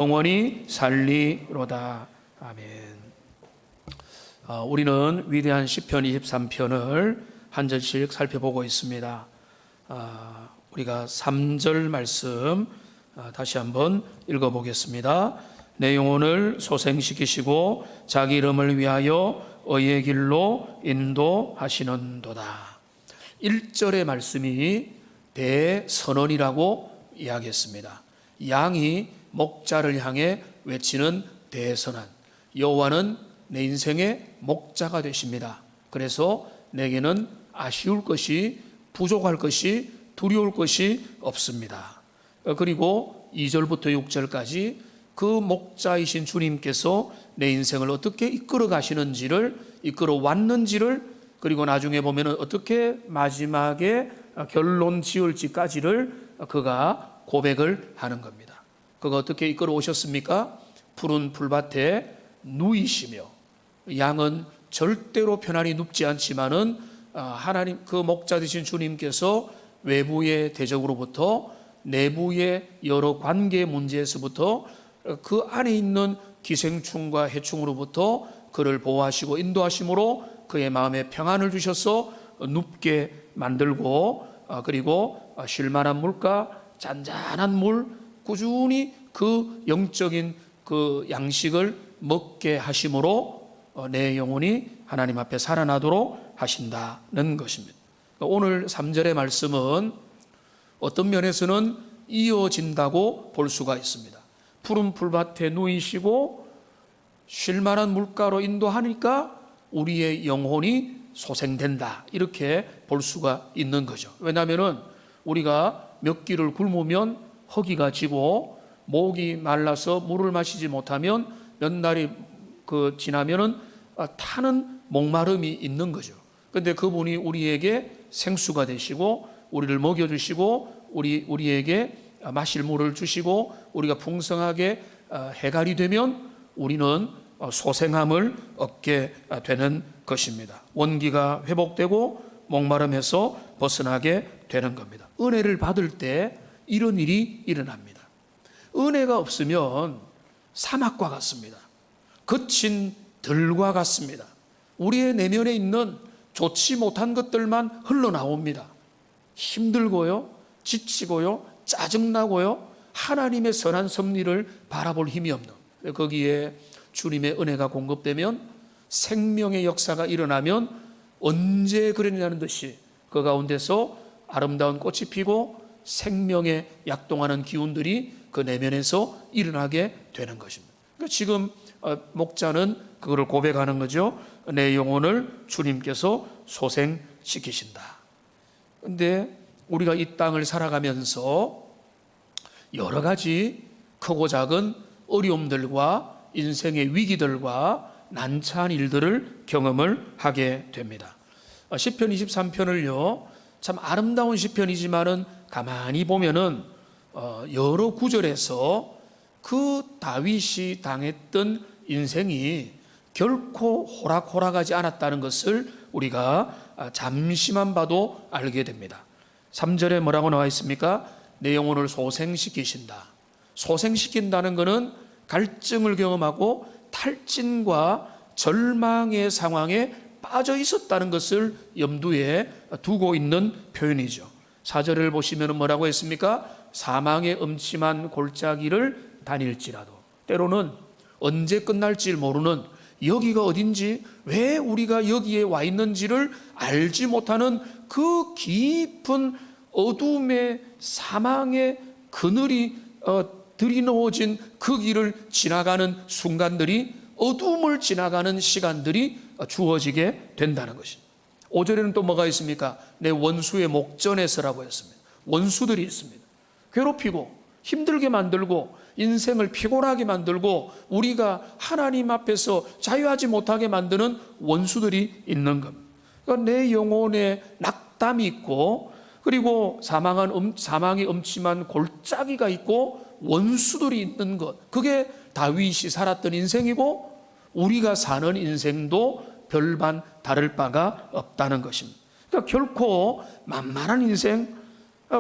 영원히 살리로다. 아멘. 우리는 위대한 시편 23편을 한 절씩 살펴보고 있습니다. 우리가 3절 말씀 다시 한번 읽어보겠습니다. 내 영혼을 소생시키시고 자기 이름을 위하여 의의 길로 인도하시는도다. 1절의 말씀이 대선언이라고 이야기했습니다. 양이 목자를 향해 외치는 대선언. 여호와는 내 인생의 목자가 되십니다. 그래서 내게는 아쉬울 것이, 부족할 것이, 두려울 것이 없습니다. 그리고 2절부터 6절까지 그 목자이신 주님께서 내 인생을 어떻게 이끌어 가시는지를, 이끌어 왔는지를, 그리고 나중에 보면은 어떻게 마지막에 결론 지을지까지를 그가 고백을 하는 겁니다. 그가 어떻게 이끌어 오셨습니까? 푸른 풀밭에 누이시며, 양은 절대로 편안히 눕지 않지만은 하나님 그 목자 되신 주님께서 외부의 대적으로부터 내부의 여러 관계 문제에서부터 그 안에 있는 기생충과 해충으로부터 그를 보호하시고 인도하심으로 그의 마음에 평안을 주셔서 눕게 만들고, 그리고 쉴만한 물과 잔잔한 물, 꾸준히 그 영적인 그 양식을 먹게 하심으로 내 영혼이 하나님 앞에 살아나도록 하신다는 것입니다. 오늘 3절의 말씀은 어떤 면에서는 이어진다고 볼 수가 있습니다. 푸른 풀밭에 누이시고 쉴만한 물가로 인도하니까 우리의 영혼이 소생된다, 이렇게 볼 수가 있는 거죠. 왜냐하면 우리가 몇 끼를 굶으면 허기가 지고 목이 말라서 물을 마시지 못하면 몇 날이 지나면은 타는 목마름이 있는 거죠. 그런데 그분이 우리에게 생수가 되시고 우리를 먹여주시고 우리에게 마실 물을 주시고 우리가 풍성하게 해갈이 되면 우리는 소생함을 얻게 되는 것입니다. 원기가 회복되고 목마름에서 벗어나게 되는 겁니다. 은혜를 받을 때 이런 일이 일어납니다. 은혜가 없으면 사막과 같습니다. 거친 들과 같습니다. 우리의 내면에 있는 좋지 못한 것들만 흘러나옵니다. 힘들고요, 지치고요, 짜증나고요, 하나님의 선한 섭리를 바라볼 힘이 없는, 거기에 주님의 은혜가 공급되면, 생명의 역사가 일어나면 언제 그랬냐는 듯이 그 가운데서 아름다운 꽃이 피고 생명에 약동하는 기운들이 그 내면에서 일어나게 되는 것입니다. 그러니까 지금 목자는 그거를 고백하는 거죠. 내 영혼을 주님께서 소생시키신다. 그런데 우리가 이 땅을 살아가면서 여러 가지 크고 작은 어려움들과 인생의 위기들과 난처한 일들을 경험을 하게 됩니다. 시편 23편을요, 참 아름다운 시편이지만은 가만히 보면은 여러 구절에서 그 다윗이 당했던 인생이 결코 호락호락하지 않았다는 것을 우리가 잠시만 봐도 알게 됩니다. 3절에 뭐라고 나와 있습니까? 내 영혼을 소생시키신다. 소생시킨다는 것은 갈증을 경험하고 탈진과 절망의 상황에 빠져 있었다는 것을 염두에 두고 있는 표현이죠. 4절을 보시면 뭐라고 했습니까? 사망의 음침한 골짜기를 다닐지라도, 때로는 언제 끝날지 모르는, 여기가 어딘지, 왜 우리가 여기에 와 있는지를 알지 못하는 그 깊은 어둠의 사망의 그늘이 들이놓아진 그 길을 지나가는 순간들이, 어둠을 지나가는 시간들이 주어지게 된다는 것입니다. 5절에는 또 뭐가 있습니까? 내 원수의 목전에서라고 했습니다. 원수들이 있습니다. 괴롭히고 힘들게 만들고 인생을 피곤하게 만들고 우리가 하나님 앞에서 자유하지 못하게 만드는 원수들이 있는 겁니다. 그러니까 내 영혼에 낙담이 있고, 그리고 사망이 음침한 골짜기가 있고 원수들이 있는 것, 그게 다윗이 살았던 인생이고 우리가 사는 인생도 별반 다를 바가 없다는 것입니다. 그러니까 결코 만만한 인생,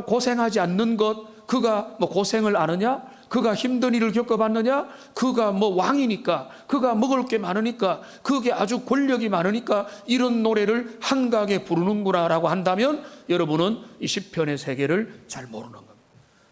고생하지 않는 것, 그가 뭐 고생을 안 하냐? 그가 힘든 일을 겪어봤느냐? 그가 뭐 왕이니까, 그가 먹을 게 많으니까, 그게 아주 권력이 많으니까 이런 노래를 한가하게 부르는구나 라고 한다면 여러분은 이 시편의 세계를 잘 모르는 겁니다.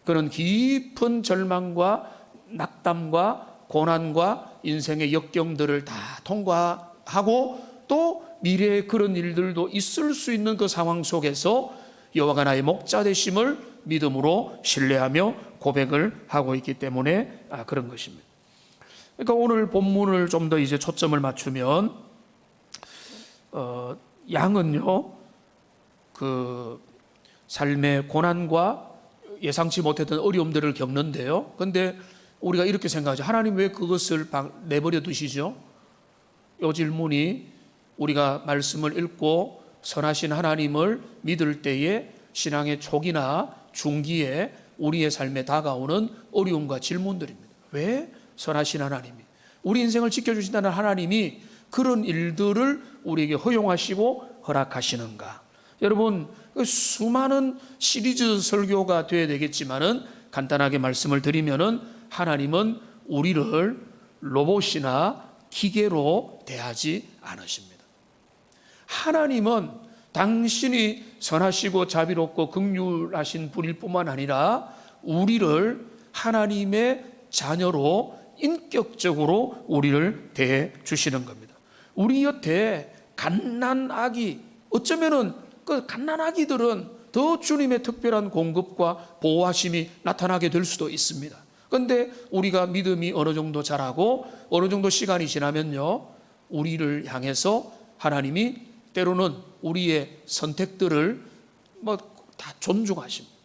그는 깊은 절망과 낙담과 고난과 인생의 역경들을 다 통과하고 또 미래에 그런 일들도 있을 수 있는 그 상황 속에서 여호와가 나의 목자 되심을 믿음으로 신뢰하며 고백을 하고 있기 때문에 그런 것입니다. 그러니까 오늘 본문을 좀 더 이제 초점을 맞추면 양은요 그 삶의 고난과 예상치 못했던 어려움들을 겪는데요. 그런데 우리가 이렇게 생각하죠. 하나님 왜 그것을 내버려 두시죠? 이 질문이 우리가 말씀을 읽고 선하신 하나님을 믿을 때에 신앙의 초기나 중기에 우리의 삶에 다가오는 어려움과 질문들입니다. 왜 선하신 하나님이, 우리 인생을 지켜주신다는 하나님이 그런 일들을 우리에게 허용하시고 허락하시는가? 여러분, 수많은 시리즈 설교가 되어야 되겠지만은 간단하게 말씀을 드리면은 하나님은 우리를 로봇이나 기계로 대하지 않으십니다. 하나님은 당신이 선하시고 자비롭고 긍휼하신 분일 뿐만 아니라 우리를 하나님의 자녀로 인격적으로 우리를 대해 주시는 겁니다. 우리 곁에 갓난아기, 어쩌면은 그 갓난아기들은 더 주님의 특별한 공급과 보호하심이 나타나게 될 수도 있습니다. 그런데 우리가 믿음이 어느 정도 자라고 어느 정도 시간이 지나면요, 우리를 향해서 하나님이 때로는 우리의 선택들을 다 존중하십니다.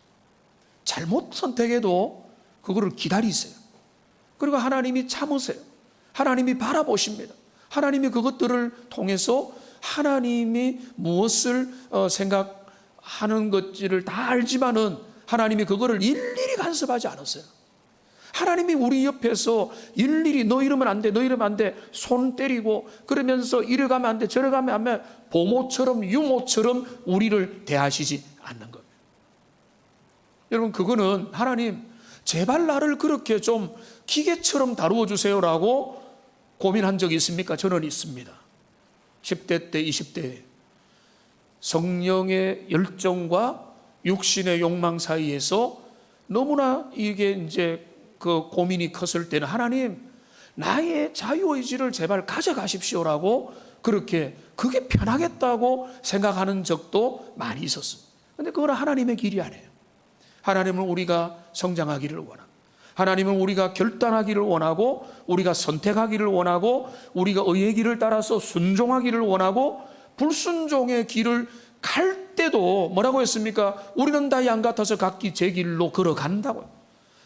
잘못 선택해도 그거를 기다리세요. 그리고 하나님이 참으세요. 하나님이 바라보십니다. 하나님이 그것들을 통해서 하나님이 무엇을 생각하는 것들을 다 알지만은 하나님이 그거를 일일이 간섭하지 않으세요. 하나님이 우리 옆에서 일일이 너 이러면 안 돼, 너 이러면 안 돼, 손 때리고 그러면서 이래 가면 안 돼, 저래 가면 안 돼, 보모처럼 유모처럼 우리를 대하시지 않는 겁니다. 여러분, 그거는 하나님 제발 나를 그렇게 좀 기계처럼 다루어 주세요라고 고민한 적이 있습니까? 저는 있습니다. 10대 때, 20대 성령의 열정과 육신의 욕망 사이에서 너무나 이게 이제 그 고민이 컸을 때는 하나님 나의 자유의지를 제발 가져가십시오라고 그렇게 그게 편하겠다고 생각하는 적도 많이 있었습니다. 그런데 그건 하나님의 길이 아니에요. 하나님은 우리가 성장하기를 원합니다. 하나님은 우리가 결단하기를 원하고 우리가 선택하기를 원하고 우리가 의의 길을 따라서 순종하기를 원하고 불순종의 길을 갈 때도 뭐라고 했습니까? 우리는 다 양 같아서 각기 제 길로 걸어간다고요.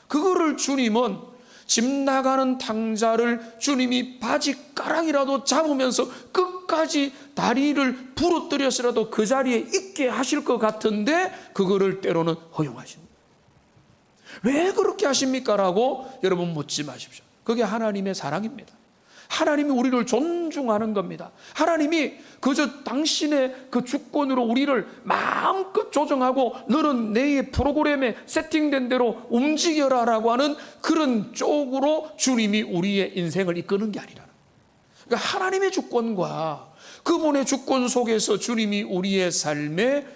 그거를 주님은 집 나가는 탕자를 주님이 바지가랑이라도 잡으면서 끝까지 다리를 부러뜨려서라도 그 자리에 있게 하실 것 같은데 그거를 때로는 허용하십니다. 왜 그렇게 하십니까? 라고 여러분 묻지 마십시오. 그게 하나님의 사랑입니다. 하나님이 우리를 존중하는 겁니다. 하나님이 그저 당신의 그 주권으로 우리를 마음껏 조정하고 너는 내 프로그램에 세팅된 대로 움직여라 라고 하는 그런 쪽으로 주님이 우리의 인생을 이끄는 게 아니라, 그러니까 하나님의 주권과 그분의 주권 속에서 주님이 우리의 삶에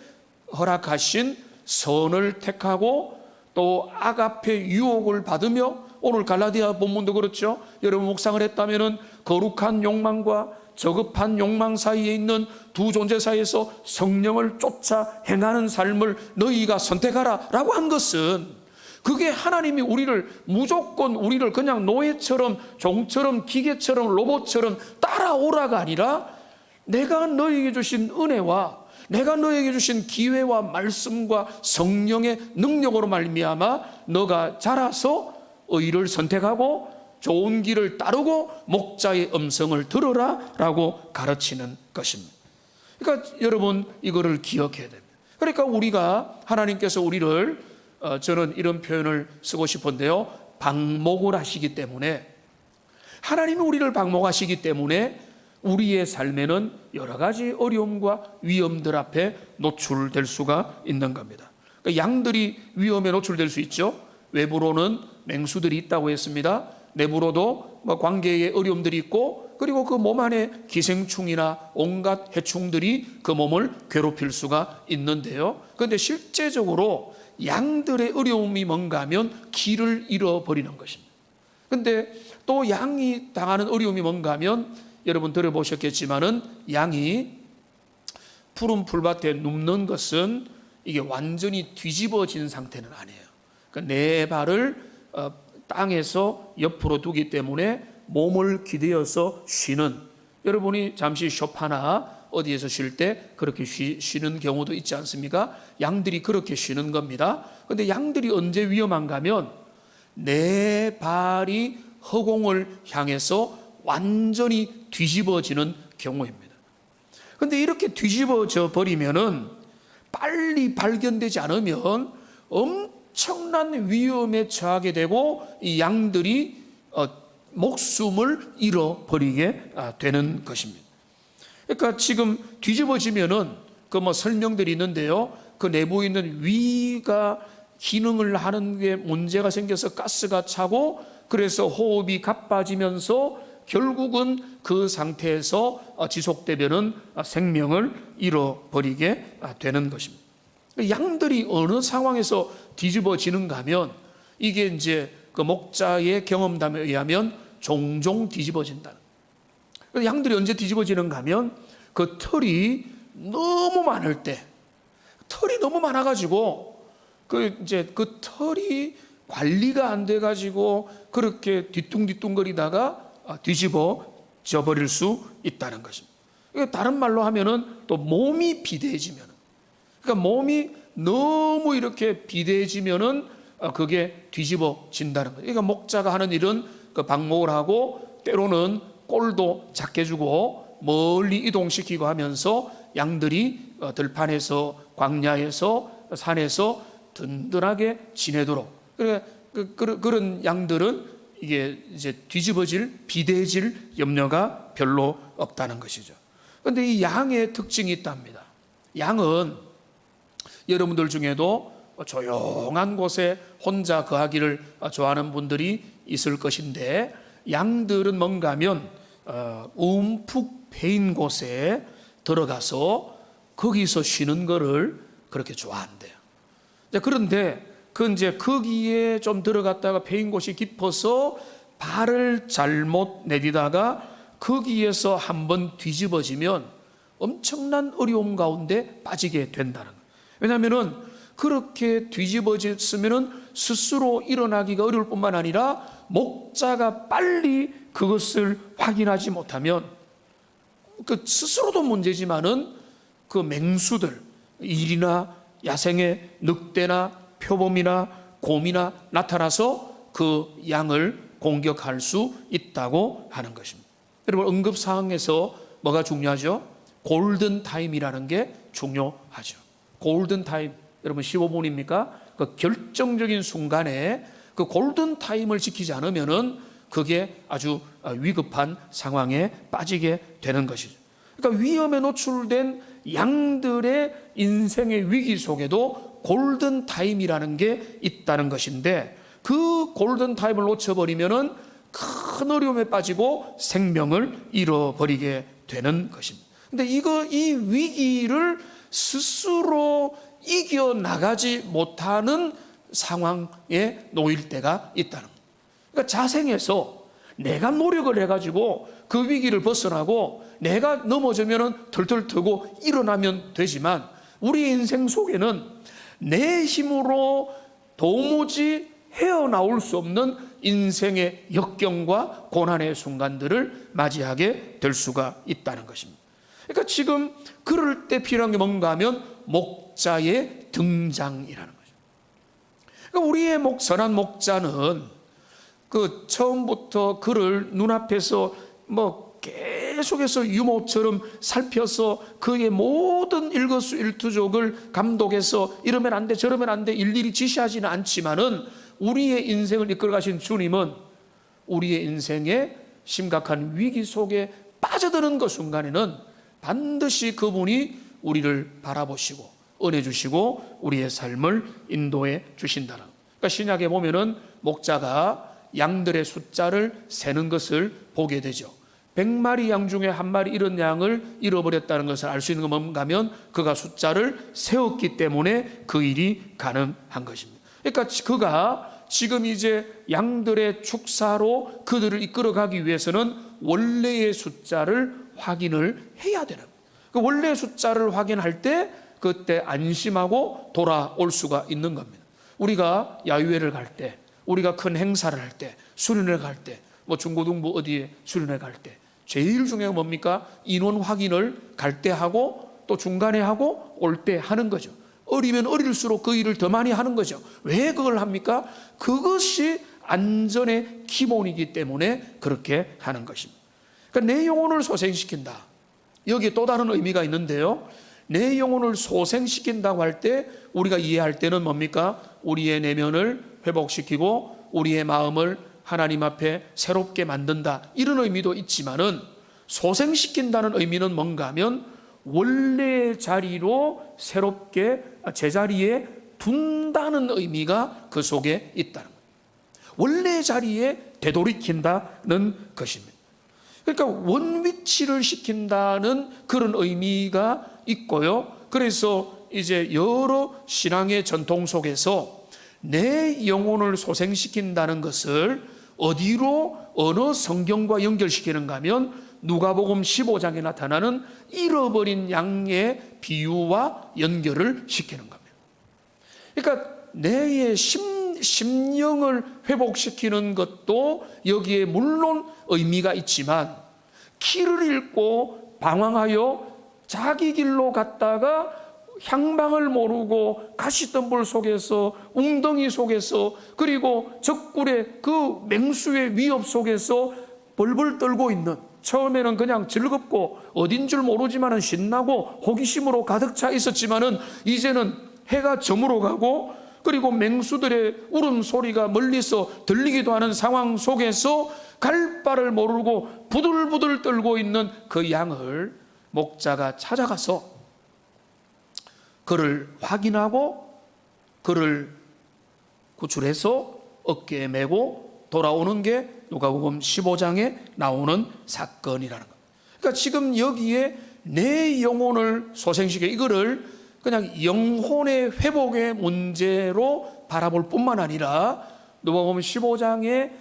허락하신 선을 택하고 또 아가페 유혹을 받으며, 오늘 갈라디아 본문도 그렇죠. 여러분 묵상을 했다면은 거룩한 욕망과 저급한 욕망 사이에 있는 두 존재 사이에서 성령을 쫓아 행하는 삶을 너희가 선택하라 라고 한 것은, 그게 하나님이 우리를 무조건 우리를 그냥 노예처럼 종처럼 기계처럼 로봇처럼 따라오라가 아니라 내가 너에게 주신 은혜와 내가 너에게 주신 기회와 말씀과 성령의 능력으로 말미암아 너가 자라서 의를 선택하고 좋은 길을 따르고 목자의 음성을 들으라 라고 가르치는 것입니다. 그러니까 여러분 이거를 기억해야 됩니다. 그러니까 우리가 하나님께서 우리를 저는 이런 표현을 쓰고 싶은데요, 방목을 하시기 때문에, 하나님이 우리를 방목하시기 때문에 우리의 삶에는 여러 가지 어려움과 위험들 앞에 노출될 수가 있는 겁니다. 그러니까 양들이 위험에 노출될 수 있죠. 외부로는 맹수들이 있다고 했습니다. 내부로도 관계에 어려움들이 있고, 그리고 그 몸 안에 기생충이나 온갖 해충들이 그 몸을 괴롭힐 수가 있는데요. 그런데 실제적으로 양들의 어려움이 뭔가 하면 길을 잃어버리는 것입니다. 그런데 또 양이 당하는 어려움이 뭔가 하면, 여러분 들어보셨겠지만은 양이 푸른 풀밭에 눕는 것은 이게 완전히 뒤집어진 상태는 아니에요. 그러니까 네 발을 땅에서 옆으로 두기 때문에 몸을 기대어서 쉬는, 여러분이 잠시 쇼파나 어디에서 쉴 때 그렇게 쉬는 경우도 있지 않습니까? 양들이 그렇게 쉬는 겁니다. 그런데 양들이 언제 위험한가 하면 네 발이 허공을 향해서 완전히 뒤집어지는 경우입니다. 그런데 이렇게 뒤집어져 버리면은 빨리 발견되지 않으면 엄청난 위험에 처하게 되고 이 양들이 목숨을 잃어버리게 되는 것입니다. 그러니까 지금 뒤집어지면은 그 설명들이 있는데요. 그 내부에 있는 위가 기능을 하는 게 문제가 생겨서 가스가 차고, 그래서 호흡이 가빠지면서 결국은 그 상태에서 지속되면은 생명을 잃어버리게 되는 것입니다. 양들이 어느 상황에서 뒤집어지는가 하면, 이게 이제 그 목자의 경험담에 의하면 종종 뒤집어진다. 양들이 언제 뒤집어지는가 하면 그 털이 너무 많을 때, 털이 너무 많아가지고 그 털이 관리가 안 돼가지고 그렇게 뒤뚱뒤뚱거리다가 뒤집어져 버릴 수 있다는 것입니다. 다른 말로 하면은 또 몸이 비대해지면, 그러니까 몸이 너무 이렇게 비대해지면은 그게 뒤집어진다는 거예요. 그러니까 목자가 하는 일은 그 방목을 하고 때로는 꼴도 작게 주고 멀리 이동시키고 하면서 양들이 들판에서 광야에서 산에서 든든하게 지내도록, 그러니까 그런 양들은 이게 이제 뒤집어질, 비대해질 염려가 별로 없다는 것이죠. 그런데 이 양의 특징이 있답니다. 양은 여러분들 중에도 조용한 곳에 혼자 거하기를 좋아하는 분들이 있을 것인데, 양들은 뭔가 하면 움푹 패인 곳에 들어가서 거기서 쉬는 거를 그렇게 좋아한대요. 그런데 이제 거기에 좀 들어갔다가 패인 곳이 깊어서 발을 잘못 내디다가 거기에서 한번 뒤집어지면 엄청난 어려움 가운데 빠지게 된다는 거예요. 왜냐하면은 그렇게 뒤집어졌으면은 스스로 일어나기가 어려울 뿐만 아니라 목자가 빨리 그것을 확인하지 못하면 그 스스로도 문제지만은 그 맹수들, 일이나 야생의 늑대나 표범이나 곰이나 나타나서 그 양을 공격할 수 있다고 하는 것입니다. 여러분, 응급상황에서 뭐가 중요하죠? 골든타임이라는 게 중요하죠. 골든타임, 여러분 15분입니까? 그 결정적인 순간에 그 골든타임을 지키지 않으면은 그게 아주 위급한 상황에 빠지게 되는 것이죠. 그러니까 위험에 노출된 양들의 인생의 위기 속에도 골든타임이라는 게 있다는 것인데, 그 골든타임을 놓쳐버리면은 큰 어려움에 빠지고 생명을 잃어버리게 되는 것입니다. 근데 이 위기를 스스로 이겨나가지 못하는 상황에 놓일 때가 있다는 거예요. 그러니까 자생해서 내가 노력을 해가지고 그 위기를 벗어나고 내가 넘어지면은 털털 트고 일어나면 되지만, 우리 인생 속에는 내 힘으로 도무지 헤어나올 수 없는 인생의 역경과 고난의 순간들을 맞이하게 될 수가 있다는 것입니다. 그러니까 지금 그럴 때 필요한 게 뭔가 하면 목자의 등장이라는 거죠. 그러니까 우리의 선한 목자는 그 처음부터 그를 눈앞에서 계속해서 유모처럼 살펴서 그의 모든 일거수일투족을 감독해서 이러면 안 돼, 저러면 안 돼 일일이 지시하지는 않지만은, 우리의 인생을 이끌어 가신 주님은 우리의 인생의 심각한 위기 속에 빠져드는 그 순간에는 반드시 그분이 우리를 바라보시고 은혜 주시고 우리의 삶을 인도해 주신다는. 그러니까 신약에 보면은 목자가 양들의 숫자를 세는 것을 보게 되죠. 100마리 양 중에 한 마리 이런 양을 잃어버렸다는 것을 알 수 있는 건 뭔가 하면 그가 숫자를 세웠기 때문에 그 일이 가능한 것입니다. 그러니까 그가 지금 이제 양들의 축사로 그들을 이끌어가기 위해서는 원래의 숫자를 확인을 해야 되는 거예요. 그 원래의 숫자를 확인할 때 그때 안심하고 돌아올 수가 있는 겁니다. 우리가 야유회를 갈 때, 우리가 큰 행사를 할 때, 수련회 갈 때, 뭐 중고등부 어디에 수련회 갈 때 제일 중요한 건 뭡니까? 인원 확인을 갈 때 하고 또 중간에 하고 올 때 하는 거죠. 어리면 어릴수록 그 일을 더 많이 하는 거죠. 왜 그걸 합니까? 그것이 안전의 기본이기 때문에 그렇게 하는 것입니다. 그러니까 내 영혼을 소생시킨다. 여기에 또 다른 의미가 있는데요. 내 영혼을 소생시킨다고 할 때 우리가 이해할 때는 뭡니까? 우리의 내면을 회복시키고 우리의 마음을 하나님 앞에 새롭게 만든다, 이런 의미도 있지만은 소생시킨다는 의미는 뭔가 하면 원래의 자리로 새롭게 제자리에 둔다는 의미가 그 속에 있다는 거예요. 원래의 자리에 되돌이킨다는 것입니다. 그러니까 원위치를 시킨다는 그런 의미가 있고요. 그래서 이제 여러 신앙의 전통 속에서 내 영혼을 소생시킨다는 것을 어디로 어느 성경과 연결시키는가 하면 누가복음 15장에 나타나는 잃어버린 양의 비유와 연결을 시키는 겁니다. 그러니까 내의 심령을 회복시키는 것도 여기에 물론 의미가 있지만 길을 잃고 방황하여 자기 길로 갔다가 향방을 모르고 가시덤불 속에서 웅덩이 속에서 그리고 적굴의 그 맹수의 위협 속에서 벌벌 떨고 있는, 처음에는 그냥 즐겁고 어딘 줄 모르지만은 신나고 호기심으로 가득 차 있었지만은 이제는 해가 저물어 가고 그리고 맹수들의 울음소리가 멀리서 들리기도 하는 상황 속에서 갈 바를 모르고 부들부들 떨고 있는 그 양을 목자가 찾아가서 그를 확인하고 그를 구출해서 어깨에 메고 돌아오는 게 누가복음 15장에 나오는 사건이라는 것. 그러니까 지금 여기에 내 영혼을 소생시켜 이거를 그냥 영혼의 회복의 문제로 바라볼 뿐만 아니라 누가복음 15장에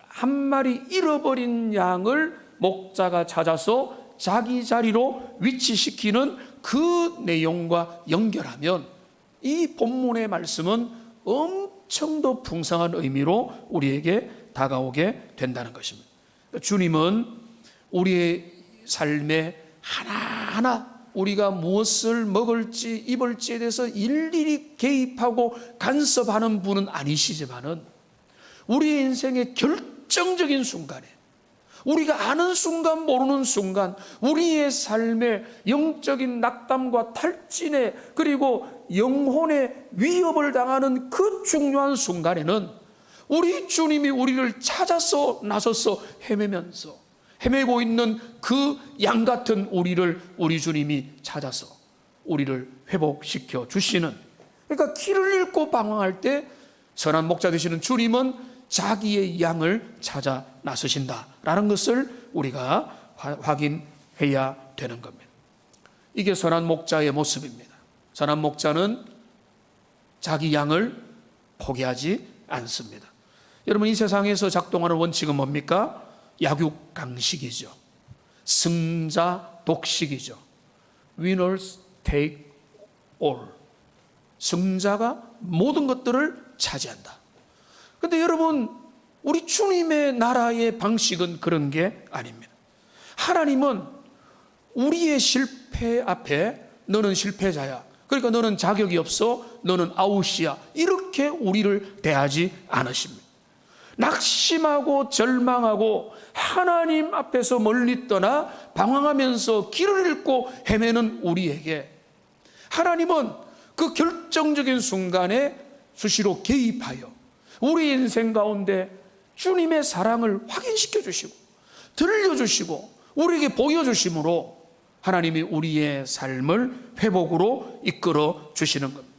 한 마리 잃어버린 양을 목자가 찾아서 자기 자리로 위치시키는 그 내용과 연결하면 이 본문의 말씀은 엄청 더 풍성한 의미로 우리에게 다가오게 된다는 것입니다. 주님은 우리의 삶에 하나하나 우리가 무엇을 먹을지 입을지에 대해서 일일이 개입하고 간섭하는 분은 아니시지만은 우리의 인생의 결정적인 순간에 우리가 아는 순간 모르는 순간 우리의 삶의 영적인 낙담과 탈진에 그리고 영혼의 위협을 당하는 그 중요한 순간에는 우리 주님이 우리를 찾아서 나서서 헤매고 있는 그 양 같은 우리를 우리 주님이 찾아서 우리를 회복시켜 주시는, 그러니까 길을 잃고 방황할 때 선한 목자 되시는 주님은 자기의 양을 찾아 나서신다라는 것을 우리가 확인해야 되는 겁니다. 이게 선한 목자의 모습입니다. 선한 목자는 자기 양을 포기하지 않습니다. 여러분, 이 세상에서 작동하는 원칙은 뭡니까? 약육강식이죠. 승자 독식이죠. Winners take all. 승자가 모든 것들을 차지한다. 그런데 여러분, 우리 주님의 나라의 방식은 그런 게 아닙니다. 하나님은 우리의 실패 앞에 너는 실패자야, 그러니까 너는 자격이 없어, 너는 아웃이야, 이렇게 우리를 대하지 않으십니다. 낙심하고 절망하고 하나님 앞에서 멀리 떠나 방황하면서 길을 잃고 헤매는 우리에게 하나님은 그 결정적인 순간에 수시로 개입하여 우리 인생 가운데 주님의 사랑을 확인시켜 주시고 들려주시고 우리에게 보여주심으로 하나님이 우리의 삶을 회복으로 이끌어 주시는 겁니다.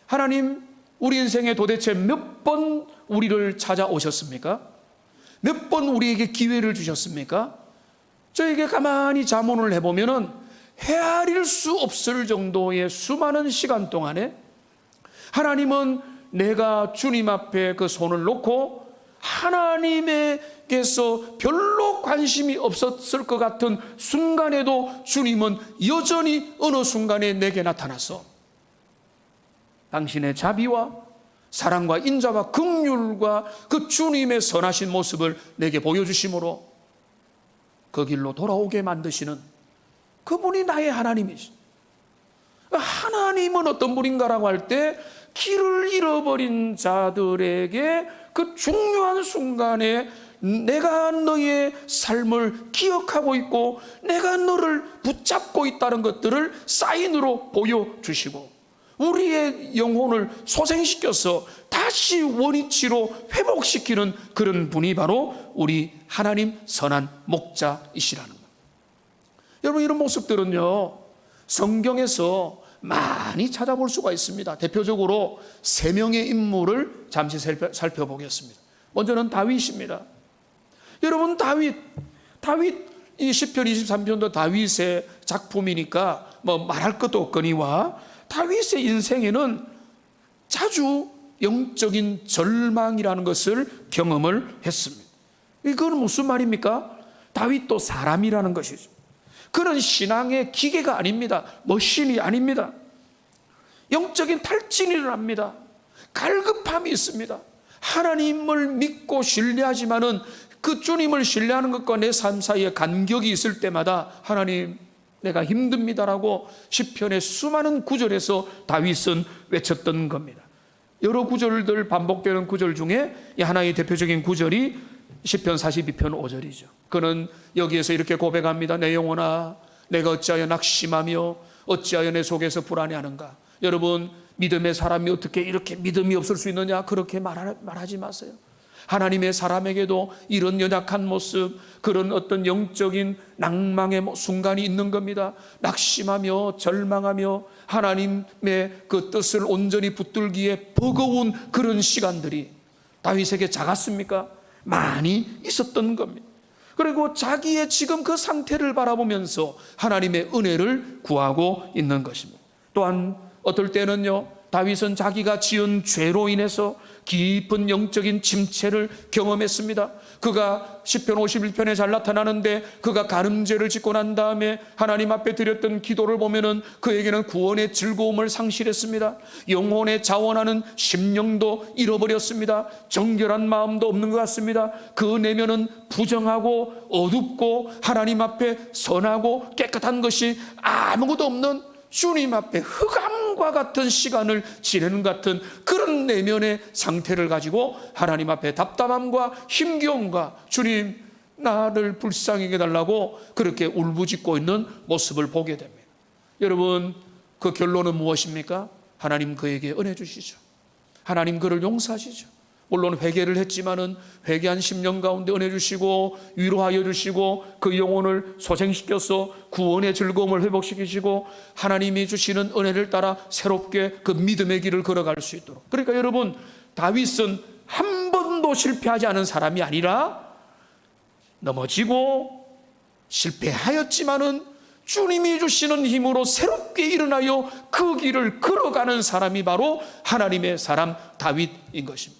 하나님, 우리 인생에 도대체 몇 번 우리를 찾아오셨습니까? 몇 번 우리에게 기회를 주셨습니까? 저에게 가만히 자문을 해보면은 헤아릴 수 없을 정도의 수많은 시간 동안에 하나님은 내가 주님 앞에 그 손을 놓고 하나님에게서 별로 관심이 없었을 것 같은 순간에도 주님은 여전히 어느 순간에 내게 나타나서 당신의 자비와 사랑과 인자와 긍휼과 그 주님의 선하신 모습을 내게 보여주심으로 그 길로 돌아오게 만드시는 그분이 나의 하나님이시. 하나님은 어떤 분인가라고 할 때 길을 잃어버린 자들에게 그 중요한 순간에 내가 너의 삶을 기억하고 있고 내가 너를 붙잡고 있다는 것들을 사인으로 보여주시고 우리의 영혼을 소생시켜서 다시 원위치로 회복시키는 그런 분이 바로 우리 하나님 선한 목자이시라는 것. 여러분, 이런 모습들은요 성경에서 많이 찾아볼 수가 있습니다. 대표적으로 세 명의 인물을 잠시 살펴보겠습니다. 먼저는 다윗입니다. 여러분, 다윗 이 시편 23편도 다윗의 작품이니까 뭐 말할 것도 없거니와 다윗의 인생에는 자주 영적인 절망이라는 것을 경험을 했습니다. 이건 무슨 말입니까? 다윗도 사람이라는 것이죠. 그런 신앙의 기계가 아닙니다. 머신이 아닙니다. 영적인 탈진이 일어납니다. 갈급함이 있습니다. 하나님을 믿고 신뢰하지만은 그 주님을 신뢰하는 것과 내 삶 사이에 간격이 있을 때마다 하나님, 내가 힘듭니다라고 시편의 수많은 구절에서 다윗은 외쳤던 겁니다. 여러 구절들 반복되는 구절 중에 하나의 대표적인 구절이 시편 42편 5절이죠. 그는 여기에서 이렇게 고백합니다. 내 영혼아, 내가 어찌하여 낙심하며 어찌하여 내 속에서 불안해하는가. 여러분, 믿음의 사람이 어떻게 이렇게 믿음이 없을 수 있느냐, 그렇게 말하지 마세요. 하나님의 사람에게도 이런 연약한 모습, 그런 어떤 영적인 낭망의 순간이 있는 겁니다. 낙심하며 절망하며 하나님의 그 뜻을 온전히 붙들기에 버거운 그런 시간들이 다윗에게 작았습니까? 많이 있었던 겁니다. 그리고 자기의 지금 그 상태를 바라보면서 하나님의 은혜를 구하고 있는 것입니다. 또한 어떨 때는요, 다윗은 자기가 지은 죄로 인해서 깊은 영적인 침체를 경험했습니다. 그가 시편 51편에 잘 나타나는데 그가 간음죄를 짓고 난 다음에 하나님 앞에 드렸던 기도를 보면은 그에게는 구원의 즐거움을 상실했습니다. 영혼의 자원하는 심령도 잃어버렸습니다. 정결한 마음도 없는 것 같습니다. 그 내면은 부정하고 어둡고 하나님 앞에 선하고 깨끗한 것이 아무것도 없는 주님 앞에 흑암과 같은 시간을 지내는 같은 그런 내면의 상태를 가지고 하나님 앞에 답답함과 힘겨움과 주님 나를 불쌍히 해달라고 그렇게 울부짖고 있는 모습을 보게 됩니다. 여러분, 그 결론은 무엇입니까? 하나님 그에게 은혜 주시죠. 하나님 그를 용서하시죠. 물론 회개를 했지만은 회개한 10년 가운데 은혜 주시고 위로하여 주시고 그 영혼을 소생시켜서 구원의 즐거움을 회복시키시고 하나님이 주시는 은혜를 따라 새롭게 그 믿음의 길을 걸어갈 수 있도록. 그러니까 여러분, 다윗은 한 번도 실패하지 않은 사람이 아니라 넘어지고 실패하였지만은 주님이 주시는 힘으로 새롭게 일어나요 그 길을 걸어가는 사람이 바로 하나님의 사람 다윗인 것입니다.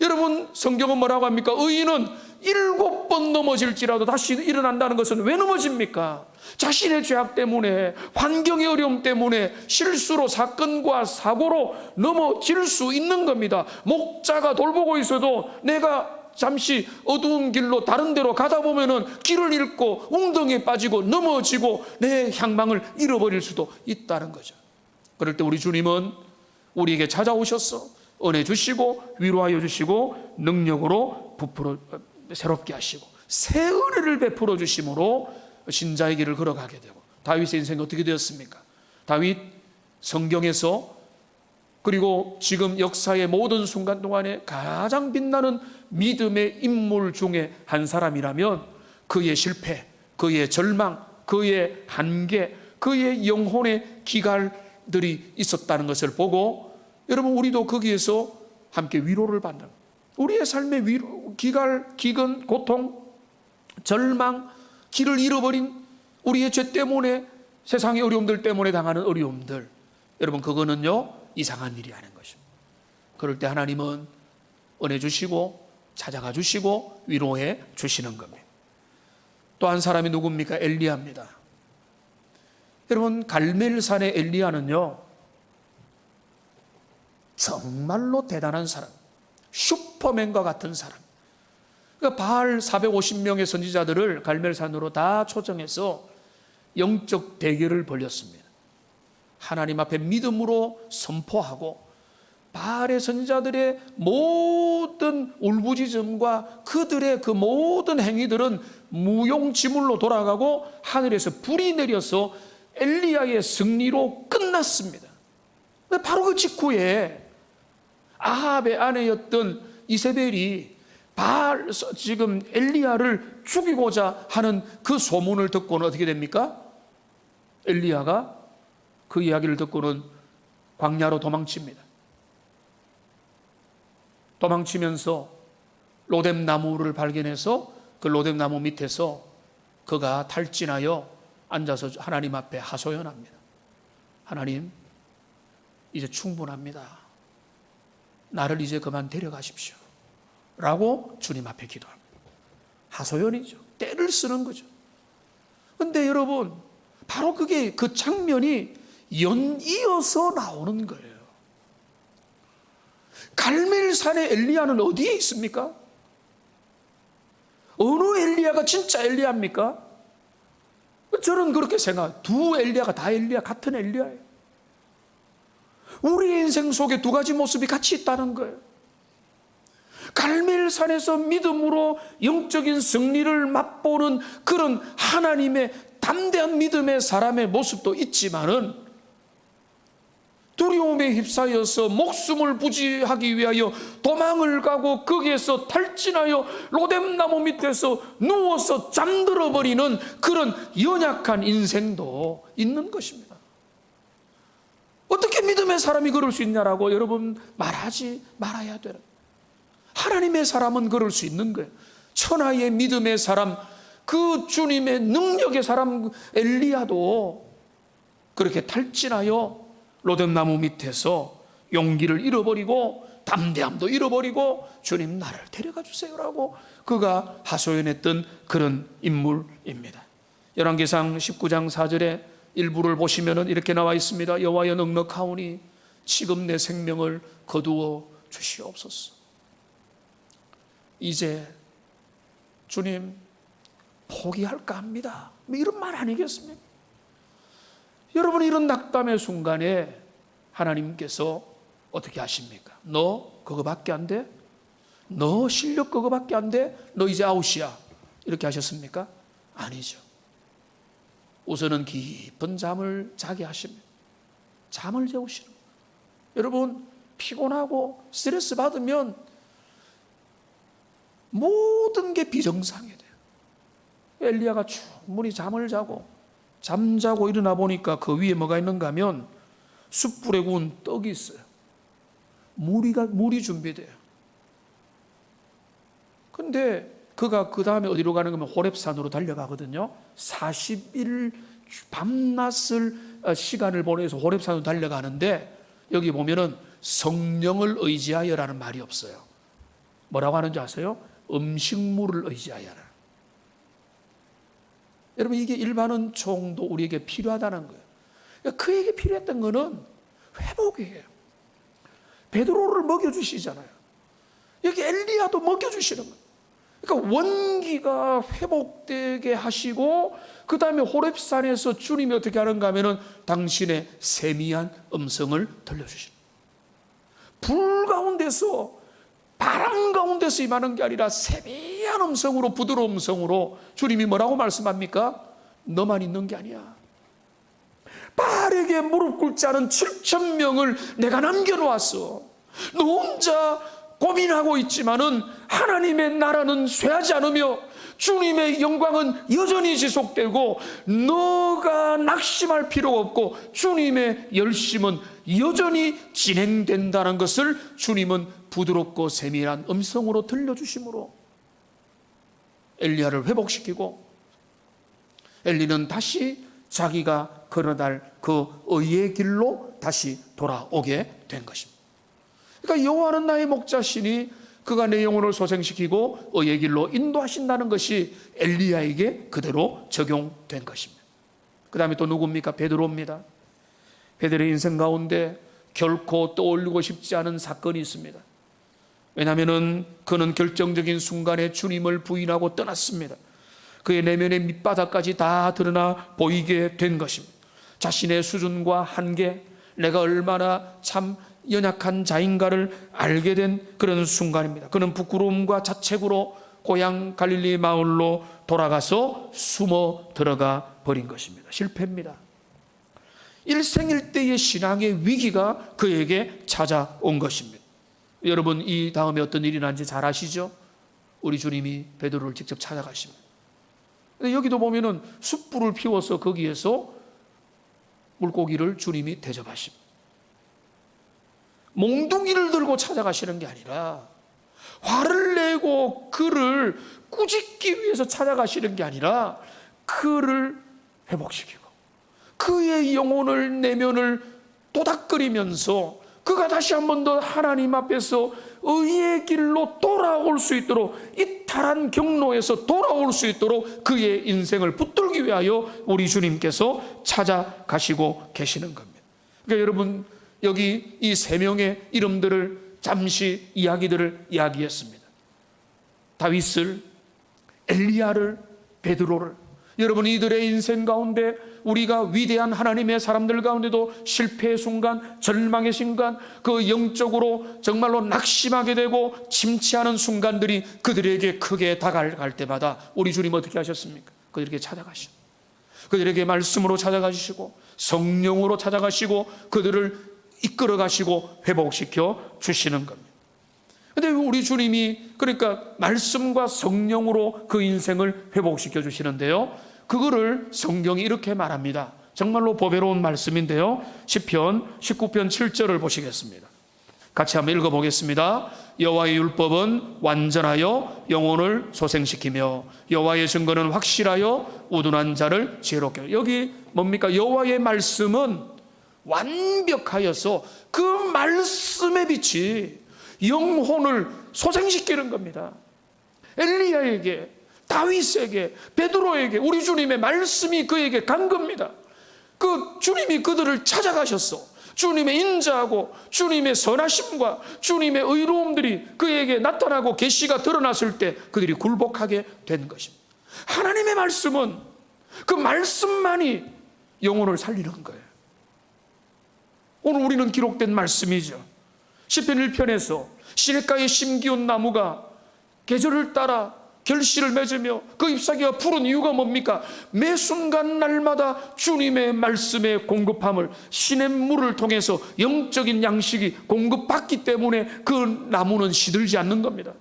여러분, 성경은 뭐라고 합니까? 의인은 7번 넘어질지라도 다시 일어난다는 것은 왜 넘어집니까? 자신의 죄악 때문에, 환경의 어려움 때문에 실수로 사건과 사고로 넘어질 수 있는 겁니다. 목자가 돌보고 있어도 내가 잠시 어두운 길로 다른 데로 가다 보면은 길을 잃고 웅덩이에 빠지고 넘어지고 내 향방을 잃어버릴 수도 있다는 거죠. 그럴 때 우리 주님은 우리에게 찾아오셔서 은혜 주시고 위로하여 주시고 능력으로 부풀어 새롭게 하시고 새 은혜를 베풀어 주심으로 신자의 길을 걸어가게 되고. 다윗의 인생이 어떻게 되었습니까? 다윗 성경에서 그리고 지금 역사의 모든 순간 동안에 가장 빛나는 믿음의 인물 중에 한 사람이라면 그의 실패, 그의 절망, 그의 한계, 그의 영혼의 기갈들이 있었다는 것을 보고 여러분, 우리도 거기에서 함께 위로를 받는, 우리의 삶의 위로, 기근, 고통, 절망, 길을 잃어버린 우리의 죄 때문에, 세상의 어려움들 때문에 당하는 어려움들, 여러분, 그거는요 이상한 일이 아닌 것입니다. 그럴 때 하나님은 은혜 주시고 찾아가 주시고 위로해 주시는 겁니다. 또 한 사람이 누굽니까? 엘리야입니다. 여러분, 갈멜산의 엘리야는요 정말로 대단한 사람, 슈퍼맨과 같은 사람. 그러니까 바알 450명의 선지자들을 갈멜산으로 다 초청해서 영적 대결을 벌였습니다. 하나님 앞에 믿음으로 선포하고 바알의 선지자들의 모든 울부짖음과 그들의 그 모든 행위들은 무용지물로 돌아가고 하늘에서 불이 내려서 엘리야의 승리로 끝났습니다. 바로 그 직후에 아합의 아내였던 이세벨이 지금 엘리야를 죽이고자 하는 그 소문을 듣고는 어떻게 됩니까? 엘리야가 그 이야기를 듣고는 광야로 도망칩니다. 도망치면서 로뎀 나무를 발견해서 그 로뎀 나무 밑에서 그가 탈진하여 앉아서 하나님 앞에 하소연합니다. 하나님, 이제 충분합니다. 나를 이제 그만 데려가십시오 라고 주님 앞에 기도합니다. 하소연이죠. 때를 쓰는 거죠. 그런데 여러분, 바로 그게, 그 장면이 연이어서 나오는 거예요. 갈멜산의 엘리야는 어디에 있습니까? 어느 엘리야가 진짜 엘리야입니까? 저는 그렇게 생각해요. 두 엘리야가 다 엘리야, 같은 엘리야예요. 우리의 인생 속에 두 가지 모습이 같이 있다는 거예요. 갈멜산에서 믿음으로 영적인 승리를 맛보는 그런 하나님의 담대한 믿음의 사람의 모습도 있지만은, 두려움에 휩싸여서 목숨을 부지하기 위하여 도망을 가고 거기에서 탈진하여 로뎀나무 밑에서 누워서 잠들어 버리는 그런 연약한 인생도 있는 것입니다. 어떻게 믿음의 사람이 그럴 수 있냐라고 여러분 말하지 말아야 돼요. 하나님의 사람은 그럴 수 있는 거예요. 천하의 믿음의 사람, 그 주님의 능력의 사람 엘리야도 그렇게 탈진하여 로뎀나무 밑에서 용기를 잃어버리고 담대함도 잃어버리고 주님 나를 데려가 주세요라고 그가 하소연했던 그런 인물입니다. 열왕기상 19장 4절에 일부를 보시면 이렇게 나와 있습니다. 여호와여 넉넉하오니 지금 내 생명을 거두어 주시옵소서. 이제 주님 포기할까 합니다. 이런 말 아니겠습니까? 여러분, 이런 낙담의 순간에 하나님께서 어떻게 하십니까? 너 그거밖에 안 돼? 너 실력 그거밖에 안 돼? 너 이제 아웃이야. 이렇게 하셨습니까? 아니죠. 우선은 깊은 잠을 자게 하십니다. 잠을 재우시는 거예요. 여러분, 피곤하고 스트레스 받으면 모든 게 비정상이 돼요. 엘리야가 충분히 잠을 자고 잠자고 일어나 보니까 그 위에 뭐가 있는가 하면 숯불에 구운 떡이 있어요. 물이 준비돼요. 근데 그가 그 다음에 어디로 가는 거면 호렙산으로 달려가거든요. 40일 밤낮을 시간을 보내서 호렙산으로 달려가는데, 여기 보면은 성령을 의지하여라는 말이 없어요. 뭐라고 하는지 아세요? 음식물을 의지하여라. 여러분, 이게 일반 은총도 우리에게 필요하다는 거예요. 그러니까 그에게 필요했던 거는 회복이에요. 베드로를 먹여주시잖아요. 여기 엘리야도 먹여주시는 거예요. 그러니까 원기가 회복되게 하시고, 그 다음에 호렙산에서 주님이 어떻게 하는가 하면은 당신의 세미한 음성을 들려주시는 거예요. 불 가운데서, 바람 가운데서 임하는 게 아니라 세미한 음성으로, 부드러운 음성으로 주님이 뭐라고 말씀합니까? 너만 있는 게 아니야. 바알에게 무릎 꿇지 않은 7,000명을 내가 남겨놓았어. 너 혼자 고민하고 있지만은 하나님의 나라는 쇠하지 않으며 주님의 영광은 여전히 지속되고 너가 낙심할 필요가 없고 주님의 열심은 여전히 진행된다는 것을 주님은 부드럽고 세밀한 음성으로 들려주심으로 엘리야를 회복시키고 엘리는 다시 자기가 걸어갈 그 의의 길로 다시 돌아오게 된 것입니다. 그러니까 여호와는 나의 목자시니 그가 내 영혼을 소생시키고 의의 길로 인도하신다는 것이 엘리야에게 그대로 적용된 것입니다. 그 다음에 또 누굽니까? 베드로입니다. 베드로의 인생 가운데 결코 떠올리고 싶지 않은 사건이 있습니다. 왜냐하면 그는 결정적인 순간에 주님을 부인하고 떠났습니다. 그의 내면의 밑바닥까지 다 드러나 보이게 된 것입니다. 자신의 수준과 한계, 내가 얼마나 참 연약한 자인가를 알게 된 그런 순간입니다. 그는 부끄러움과 자책으로 고향 갈릴리 마을로 돌아가서 숨어 들어가 버린 것입니다. 실패입니다. 일생일대의 신앙의 위기가 그에게 찾아온 것입니다. 여러분, 이 다음에 어떤 일이 난지 잘 아시죠? 우리 주님이 베드로를 직접 찾아가십니다. 여기도 보면은 숯불을 피워서 거기에서 물고기를 주님이 대접하십니다. 몽둥이를 들고 찾아가시는 게 아니라, 화를 내고 그를 꾸짖기 위해서 찾아가시는 게 아니라 그를 회복시키고 그의 영혼을, 내면을 도닥거리면서 그가 다시 한 번 더 하나님 앞에서 의의 길로 돌아올 수 있도록, 이탈한 경로에서 돌아올 수 있도록 그의 인생을 붙들기 위하여 우리 주님께서 찾아가시고 계시는 겁니다. 그러니까 여러분, 여기 이 세 명의 이름들을 잠시 이야기들을 이야기했습니다. 다윗을, 엘리야를, 베드로를. 여러분, 이들의 인생 가운데 우리가 위대한 하나님의 사람들 가운데도 실패의 순간, 절망의 순간, 그 영적으로 정말로 낙심하게 되고 침체하는 순간들이 그들에게 크게 다가갈 때마다 우리 주님 어떻게 하셨습니까? 그들에게 찾아가시고, 그들에게 말씀으로 찾아가시고 성령으로 찾아가시고 그들을 이끌어 가시고 회복시켜 주시는 겁니다. 근데 우리 주님이 그러니까 말씀과 성령으로 그 인생을 회복시켜 주시는데요, 그거를 성경이 이렇게 말합니다. 정말로 보배로운 말씀인데요, 시편 19편 7절을 보시겠습니다. 같이 한번 읽어보겠습니다. 여호와의 율법은 완전하여 영혼을 소생시키며 여호와의 증거는 확실하여 우둔한 자를 지혜롭게 하여. 여기 뭡니까? 여호와의 말씀은 완벽하여서 그 말씀의 빛이 영혼을 소생시키는 겁니다. 엘리야에게, 다윗에게, 베드로에게 우리 주님의 말씀이 그에게 간 겁니다. 그 주님이 그들을 찾아가셨어. 주님의 인자하고 주님의 선하심과 주님의 의로움들이 그에게 나타나고 계시가 드러났을 때 그들이 굴복하게 된 것입니다. 하나님의 말씀은, 그 말씀만이 영혼을 살리는 거예요. 오늘 우리는 기록된 말씀이죠. 시편 1편에서 시냇가에 심기운 나무가 계절을 따라 결실을 맺으며 그 잎사귀가 푸른 이유가 뭡니까? 매 순간 날마다 주님의 말씀의 공급함을, 시냇물을 통해서 영적인 양식이 공급받기 때문에 그 나무는 시들지 않는 겁니다.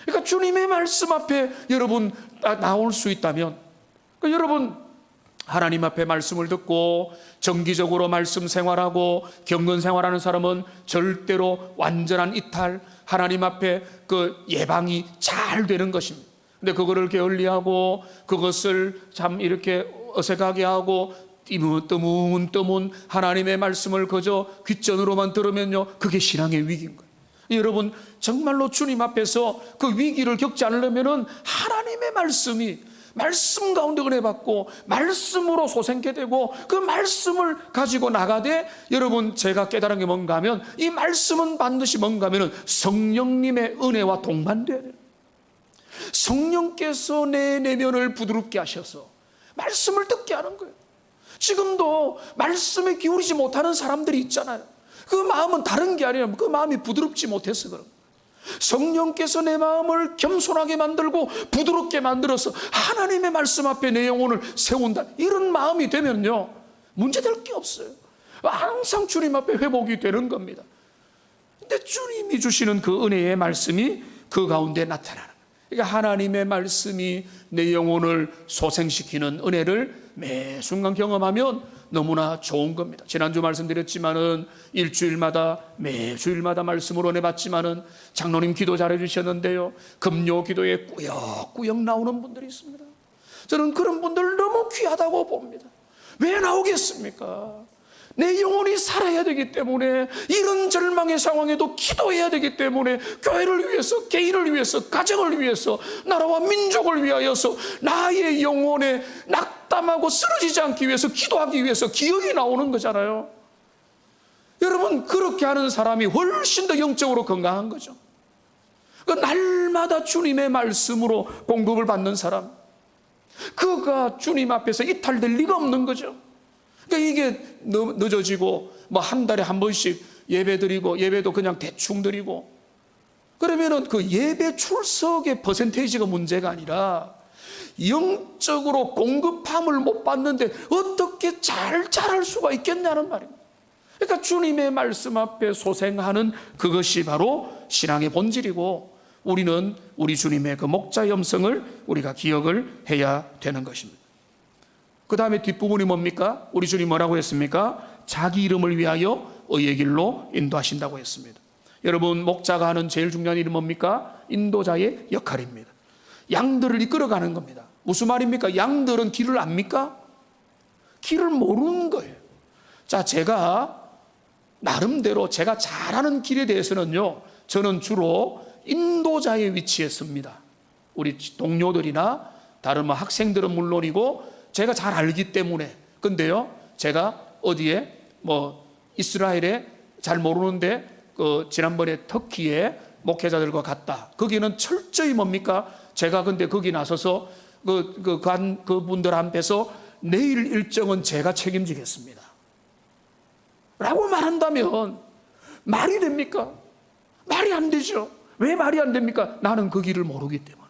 그러니까 주님의 말씀 앞에 여러분 나올 수 있다면, 그러니까 여러분 하나님 앞에 말씀을 듣고 정기적으로 말씀 생활하고 경건 생활하는 사람은 절대로 완전한 이탈, 하나님 앞에 그 예방이 잘 되는 것입니다. 근데 그거를 게을리하고 그것을 참 이렇게 어색하게 하고 뜨문뜨문 하나님의 말씀을 그저 귓전으로만 들으면요, 그게 신앙의 위기인 거예요. 여러분, 정말로 주님 앞에서 그 위기를 겪지 않으려면은 하나님의 말씀이, 말씀 가운데 은혜 받고 말씀으로 소생케 되고 그 말씀을 가지고 나가되, 여러분 제가 깨달은 게 뭔가 하면 이 말씀은 반드시 뭔가 하면 성령님의 은혜와 동반돼야 돼요. 성령께서 내 내면을 부드럽게 하셔서 말씀을 듣게 하는 거예요. 지금도 말씀에 기울이지 못하는 사람들이 있잖아요. 그 마음은 다른 게 아니라 그 마음이 부드럽지 못해서 그런 거예요. 성령께서 내 마음을 겸손하게 만들고 부드럽게 만들어서 하나님의 말씀 앞에 내 영혼을 세운다, 이런 마음이 되면요, 문제될 게 없어요. 항상 주님 앞에 회복이 되는 겁니다. 근데 주님이 주시는 그 은혜의 말씀이 그 가운데 나타나는 거예요. 그러니까 하나님의 말씀이 내 영혼을 소생시키는 은혜를 매 순간 경험하면 너무나 좋은 겁니다. 지난주 말씀드렸지만은 일주일마다 매주일마다 말씀을 은혜 받지만은 장로님 기도 잘해 주셨는데요, 금요 기도에 꾸역꾸역 나오는 분들이 있습니다. 저는 그런 분들 너무 귀하다고 봅니다. 왜 나오겠습니까? 내 영혼이 살아야 되기 때문에, 이런 절망의 상황에도 기도해야 되기 때문에, 교회를 위해서, 개인을 위해서, 가정을 위해서, 나라와 민족을 위하여서 나의 영혼에 낙담하고 쓰러지지 않기 위해서 기도하기 위해서 기억이 나오는 거잖아요. 여러분, 그렇게 하는 사람이 훨씬 더 영적으로 건강한 거죠. 날마다 주님의 말씀으로 공급을 받는 사람, 그가 주님 앞에서 이탈될 리가 없는 거죠. 그러니까 이게 늦어지고 뭐 한 달에 한 번씩 예배 드리고, 예배도 그냥 대충 드리고, 그러면은 그 예배 출석의 퍼센테이지가 문제가 아니라 영적으로 공급함을 못 받는데 어떻게 잘 자랄 수가 있겠냐는 말입니다. 그러니까 주님의 말씀 앞에 소생하는 그것이 바로 신앙의 본질이고, 우리는 우리 주님의 그 목자의 음성을 우리가 기억을 해야 되는 것입니다. 그 다음에 뒷부분이 뭡니까? 우리 주님 뭐라고 했습니까? 자기 이름을 위하여 의의 길로 인도하신다고 했습니다. 여러분, 목자가 하는 제일 중요한 일은 뭡니까? 인도자의 역할입니다. 양들을 이끌어가는 겁니다. 무슨 말입니까? 양들은 길을 압니까? 길을 모르는 거예요. 자, 제가 나름대로 제가 잘 아는 길에 대해서는요, 저는 주로 인도자의 위치에 섭니다. 우리 동료들이나 다른 학생들은 물론이고 제가 잘 알기 때문에. 근데요, 제가 어디에 이스라엘에 잘 모르는데 지난번에 터키에 목회자들과 갔다. 거기는 철저히 뭡니까? 제가 근데 거기 나서서 그분들 앞에서 내일 일정은 제가 책임지겠습니다 라고 말한다면 말이 됩니까? 말이 안 되죠. 왜 말이 안 됩니까? 나는 그 길을 모르기 때문에.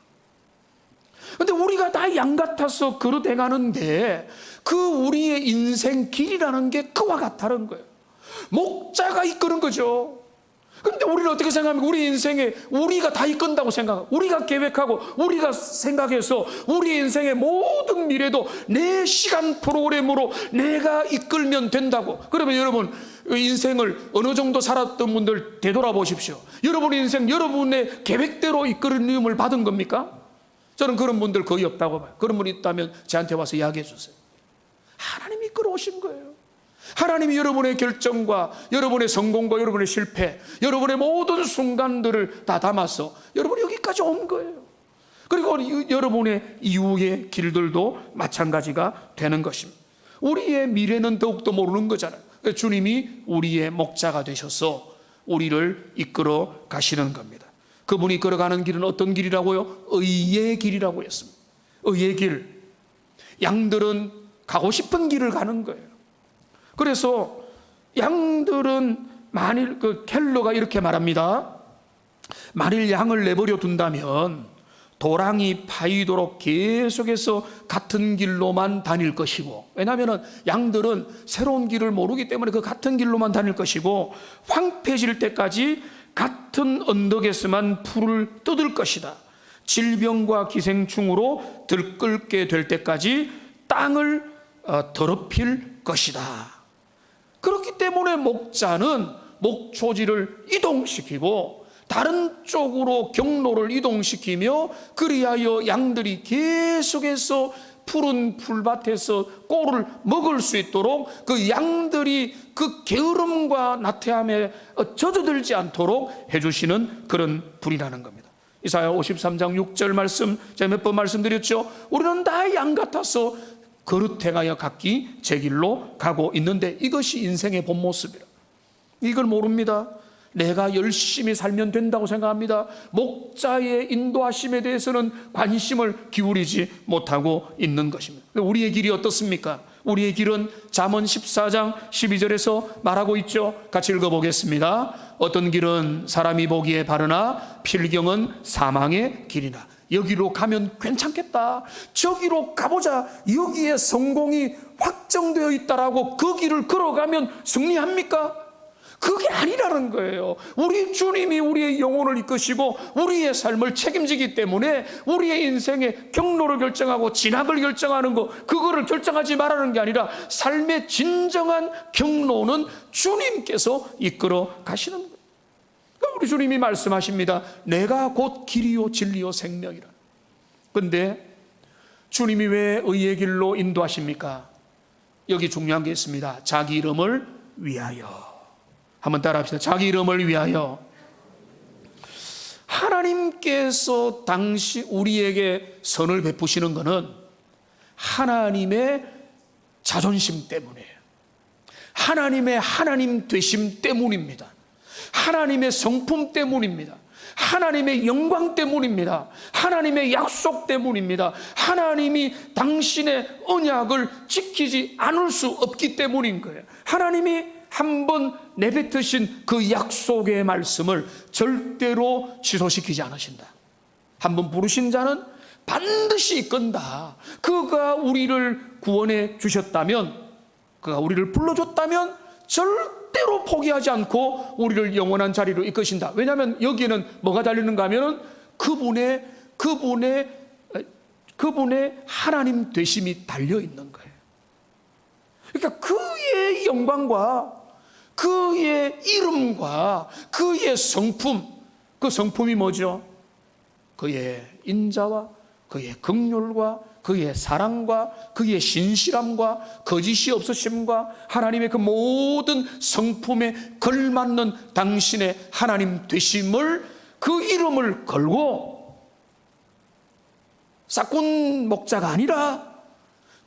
근데 우리가 다 양 같아서 걸어 행하는데 그 우리의 인생 길이라는 게 그와 같다는 거예요. 목자가 이끄는 거죠. 그런데 우리는 어떻게 생각합니까? 우리 인생에 우리가 다 이끈다고 생각하고, 우리가 계획하고, 우리가 생각해서 우리 인생의 모든 미래도 내 시간 프로그램으로 내가 이끌면 된다고. 그러면 여러분, 인생을 어느 정도 살았던 분들 되돌아보십시오. 여러분의 인생 여러분의 계획대로 이끌림을 받은 겁니까? 저는 그런 분들 거의 없다고 봐요. 그런 분이 있다면 저한테 와서 이야기해 주세요. 하나님이 끌어오신 거예요. 하나님이 여러분의 결정과 여러분의 성공과 여러분의 실패, 여러분의 모든 순간들을 다 담아서 여러분이 여기까지 온 거예요. 그리고 여러분의 이후의 길들도 마찬가지가 되는 것입니다. 우리의 미래는 더욱더 모르는 거잖아요. 주님이 우리의 목자가 되셔서 우리를 이끌어 가시는 겁니다. 그분이 걸어가는 길은 어떤 길이라고요? 의의 길이라고 했습니다. 의의 길. 양들은 가고 싶은 길을 가는 거예요. 그래서 양들은 만일 켈러가 이렇게 말합니다. 만일 양을 내버려 둔다면 도랑이 파이도록 계속해서 같은 길로만 다닐 것이고, 왜냐하면 양들은 새로운 길을 모르기 때문에 그 같은 길로만 다닐 것이고, 황폐해질 때까지 같은 언덕에서만 풀을 뜯을 것이다. 질병과 기생충으로 들끓게 될 때까지 땅을 더럽힐 것이다. 그렇기 때문에 목자는 목초지를 이동시키고 다른 쪽으로 경로를 이동시키며, 그리하여 양들이 계속해서 푸른 풀밭에서 꼴을 먹을 수 있도록 그 양들이 그 게으름과 나태함에 젖어들지 않도록 해주시는 그런 분이라는 겁니다. 이사야 53장 6절 말씀 제가 몇 번 말씀드렸죠. 우리는 다 양 같아서 거룩 행하여 각기 제 길로 가고 있는데, 이것이 인생의 본 모습이라. 이걸 모릅니다. 내가 열심히 살면 된다고 생각합니다. 목자의 인도하심에 대해서는 관심을 기울이지 못하고 있는 것입니다. 우리의 길이 어떻습니까? 우리의 길은 잠언 14장 12절에서 말하고 있죠. 같이 읽어보겠습니다. 어떤 길은 사람이 보기에 바르나 필경은 사망의 길이나. 여기로 가면 괜찮겠다, 저기로 가보자, 여기에 성공이 확정되어 있다라고 그 길을 걸어가면 승리합니까? 그게 아니라는 거예요. 우리 주님이 우리의 영혼을 이끄시고 우리의 삶을 책임지기 때문에 우리의 인생의 경로를 결정하고 진학을 결정하는 거, 그거를 결정하지 말라는 게 아니라 삶의 진정한 경로는 주님께서 이끌어 가시는 거예요. 그러니까 우리 주님이 말씀하십니다. 내가 곧 길이요 진리요 생명이라. 그런데 주님이 왜 의의 길로 인도하십니까? 여기 중요한 게 있습니다. 자기 이름을 위하여. 한번 따라합시다. 자기 이름을 위하여. 하나님께서 당시 우리에게 선을 베푸시는 것은 하나님의 자존심 때문이에요. 하나님의 하나님 되심 때문입니다. 하나님의 성품 때문입니다. 하나님의 영광 때문입니다. 하나님의 약속 때문입니다. 하나님이 당신의 언약을 지키지 않을 수 없기 때문인 거예요. 하나님이 한번 내뱉으신 그 약속의 말씀을 절대로 취소시키지 않으신다. 한번 부르신 자는 반드시 이끈다. 그가 우리를 구원해 주셨다면, 그가 우리를 불러줬다면 절대로 포기하지 않고 우리를 영원한 자리로 이끄신다. 왜냐하면 여기에는 뭐가 달리는가 하면은 그분의 하나님 되심이 달려 있는 거예요. 그러니까 그의 영광과 그의 이름과 그의 성품, 그 성품이 뭐죠? 그의 인자와 그의 긍휼과 그의 사랑과 그의 신실함과 거짓이 없으심과 하나님의 그 모든 성품에 걸맞는 당신의 하나님 되심을, 그 이름을 걸고 싹군 목자가 아니라,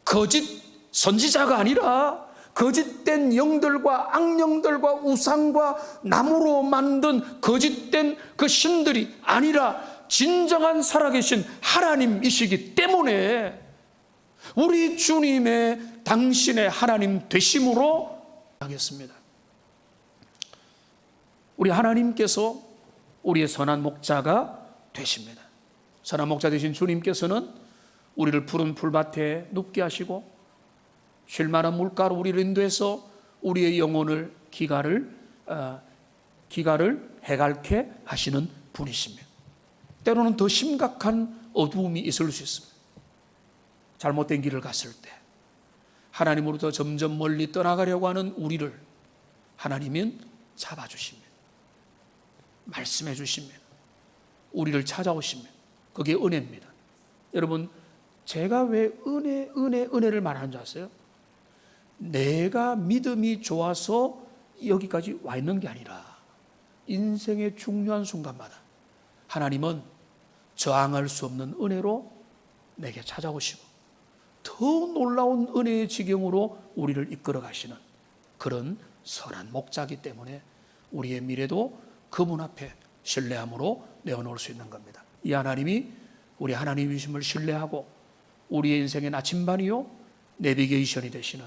거짓 선지자가 아니라, 거짓된 영들과 악령들과 우상과 나무로 만든 거짓된 그 신들이 아니라 진정한 살아계신 하나님이시기 때문에 우리 주님의 당신의 하나님 되심으로 하겠습니다. 우리 하나님께서 우리의 선한 목자가 되십니다. 선한 목자 되신 주님께서는 우리를 푸른 풀밭에 눕게 하시고 쉴만한 물가로 우리를 인도해서 우리의 영혼을 기갈을 해갈케 하시는 분이십니다. 때로는 더 심각한 어두움이 있을 수 있습니다. 잘못된 길을 갔을 때 하나님으로부터 점점 멀리 떠나가려고 하는 우리를 하나님은 잡아주십니다. 말씀해 주십니다. 우리를 찾아오십니다. 그게 은혜입니다. 여러분, 제가 왜 은혜를 말하는 줄 아세요? 내가 믿음이 좋아서 여기까지 와 있는 게 아니라 인생의 중요한 순간마다 하나님은 저항할 수 없는 은혜로 내게 찾아오시고 더 놀라운 은혜의 지경으로 우리를 이끌어 가시는 그런 선한 목자이기 때문에 우리의 미래도 그분 앞에 신뢰함으로 내어놓을 수 있는 겁니다. 이 하나님이 우리 하나님이심을 신뢰하고 우리의 인생의 나침반이요 내비게이션이 되시는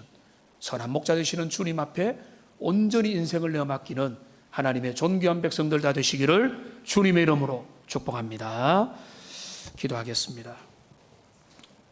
선한 목자 되시는 주님 앞에 온전히 인생을 내어 맡기는 하나님의 존귀한 백성들 다 되시기를 주님의 이름으로 축복합니다. 기도하겠습니다.